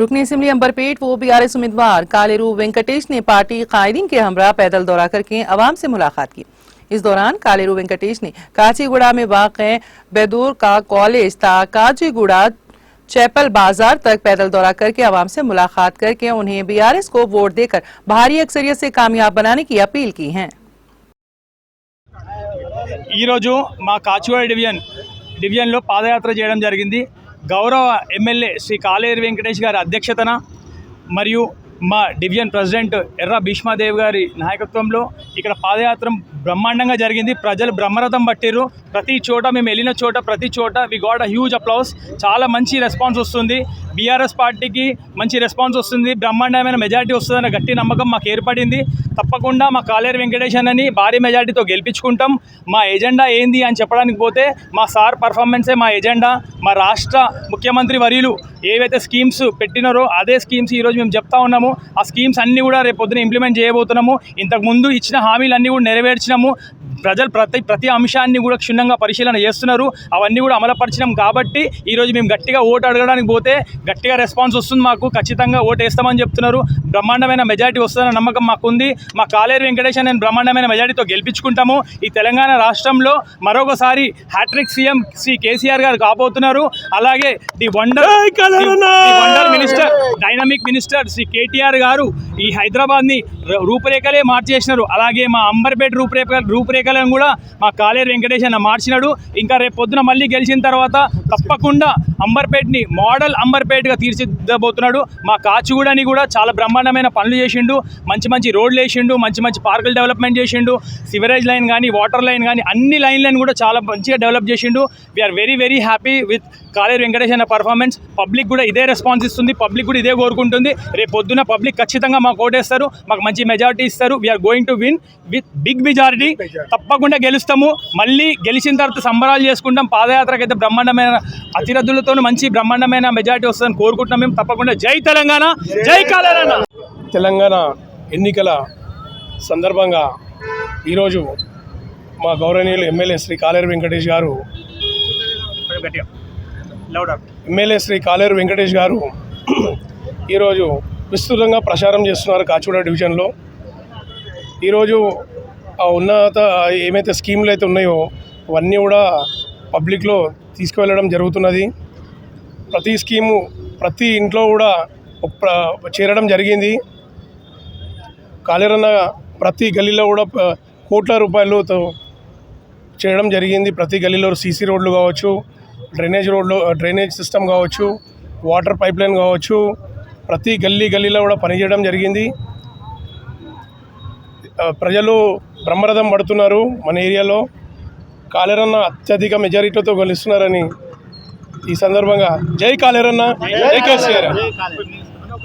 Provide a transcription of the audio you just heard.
रुकनी assembly Amberpet वो BRS उम्मीदवार कालेरू वेंकटेश ने पार्टी कायदीन के हमरा पैदल दौरा करके अवाम से मुलाकात की। इस दौरान कालेरू वेंकटेश ने काचीगुड़ा में वाक़े बेदूर का कॉलेज ता काचीगुड़ा चैपल बाजार तक पैदल दौरा करके अवाम से मुलाकात करके उन्हें बीआरएस को वोट देकर भारी अक्सरियत से कामयाब बनाने की अपील की है। మా కాచిగూడ డివిజన్లో పాదయాత్ర చేయడం జరిగింది। గౌరవ ఎమ్మెల్యే శ్రీ కాలేరు వెంకటేష్ గారి అధ్యక్షతన మరియు మా డివిజన్ ప్రెసిడెంట్ ఎర్ర భీష్మాదేవి గారి నాయకత్వంలో ఇక్కడ పాదయాత్ర బ్రహ్మాండంగా జరిగింది। ప్రజలు బ్రహ్మరథం పట్టిర్రు। ప్రతి చోట మేము వెళ్ళిన చోట ప్రతి చోట we got a huge applause. చాలా మంచి రెస్పాన్స్ వస్తుంది। బీఆర్ఎస్ పార్టీకి మంచి రెస్పాన్స్ వస్తుంది। బ్రహ్మాండమైన మెజారిటీ వస్తుందన్న గట్టి నమ్మకం మాకు ఏర్పడింది। తప్పకుండా మా కాలేరు వెంకటేష్ అన్నని భారీ మెజారిటీతో గెలిపించుకుంటాం। మా ఎజెండా ఏంది అని చెప్పడానికి పోతే మా సార్ పర్ఫార్మెన్సే మా ఎజెండా। మా రాష్ట్ర ముఖ్యమంత్రి వర్యులు ఏవైతే స్కీమ్స్ పెట్టినారో అదే స్కీమ్స్ ఈరోజు మేము చెప్తా ఉన్నాము। ఆ స్కీమ్స్ అన్నీ కూడా రేపు పొద్దున ఇంప్లిమెంట్ చేయబోతున్నాము। ఇంతకుముందు ఇచ్చిన హామీలన్నీ కూడా నెరవేర్చినాము। ప్రజలు ప్రతి అంశాన్ని కూడా క్షుణ్ణంగా పరిశీలన చేస్తున్నారు। అవన్నీ కూడా అమలుపరిచినాం కాబట్టి ఈరోజు మేము గట్టిగా ఓటు అడగడానికి పోతే గట్టిగా రెస్పాన్స్ వస్తుంది। మాకు ఖచ్చితంగా ఓటు వేస్తామని చెప్తున్నారు। బ్రహ్మాండమైన మెజారిటీ వస్తుందన్న నమ్మకం మాకుంది। మా కాలేరు వెంకటేష్ నేను బ్రహ్మాండమైన మెజారిటీతో గెలిపించుకుంటాము। ఈ తెలంగాణ రాష్ట్రంలో మరొకసారి హ్యాట్రిక్ సీఎం శ్రీ కేసీఆర్ గారు కాబోతున్నారు। అలాగే the wonder minister dynamic minister Shri KTR garu ఈ హైదరాబాద్ని రూపురేఖలే మార్చేసినారు। అలాగే మా అంబర్పేట రూపురేఖలను కూడా మా కాలేరు వెంకటేష్ అన్న మార్చినాడు। ఇంకా రేపు పొద్దున మళ్ళీ గెలిచిన తర్వాత తప్పకుండా అంబర్పేట్ని మోడల్ అంబర్పేట్గా తీర్చిదిద్దబోతున్నాడు। మా కాచిగూడని కూడా చాలా బ్రహ్మాండమైన పనులు చేసిండు। మంచి రోడ్లు వేసిండు, మంచి పార్కులు డెవలప్మెంట్ చేసిండు। సివరేజ్ లైన్ కానీ వాటర్ లైన్ కానీ అన్ని లైన్లను కూడా చాలా మంచిగా డెవలప్ చేసిండు। వీఆర్ వెరీ హ్యాపీ విత్ కాలేరు వెంకటేష్ అన్న పర్ఫార్మెన్స్। పబ్లిక్ కూడా ఇదే రెస్పాన్స్ ఇస్తుంది, పబ్లిక్ కూడా ఇదే కోరుకుంటుంది। రేపు పొద్దున పబ్లిక్ ఖచ్చితంగా మాకు ఓటేస్తారు, మాకు మంచి మెజారిటీ ఇస్తారు। We are going to win with big majority. తప్పకుండా గెలుస్తాము। మళ్ళీ గెలిచిన తర్వాత సంబరాలు చేసుకుంటాం। పాదయాత్రకి అయితే బ్రహ్మాండమైన అతిరథులతో మంచి బ్రహ్మాండమైన మెజారిటీ వస్తుందని కోరుకుంటున్నాం మేము। తప్పకుండా జై తెలంగాణ, జై కాలేరు। తెలంగాణ ఎన్నికల సందర్భంగా ఈరోజు మా గౌరవనీయులు ఎమ్మెల్యే శ్రీ కాలేరు వెంకటేష్ గారు ఈరోజు విస్తృతంగా ప్రచారం చేస్తున్నారు కాచిగూడ డివిజన్లో। ఈరోజు ఉన్నత ఏమైతే స్కీములు అయితే ఉన్నాయో అవన్నీ కూడా పబ్లిక్లో తీసుకువెళ్ళడం జరుగుతున్నది। ప్రతి స్కీము ప్రతి ఇంట్లో కూడా చేరడం జరిగింది। కాలేరన్న ప్రతి గల్లీలో కూడా కోట్ల రూపాయలతో చేయడం జరిగింది। ప్రతి గల్లీలో సీసీ రోడ్లు కావచ్చు, డ్రైనేజ్ సిస్టమ్ కావచ్చు, వాటర్ పైప్ లైన్ కావచ్చు, ప్రతి గల్లీలో కూడా పనిచేయడం జరిగింది। ప్రజలు బ్రహ్మరథం పడుతున్నారు మన ఏరియాలో। కాలేరన్న అత్యధిక మెజారిటీతో గెలుస్తున్నారని ఈ సందర్భంగా జై కాలేరన్న, జై కేసీఆర్।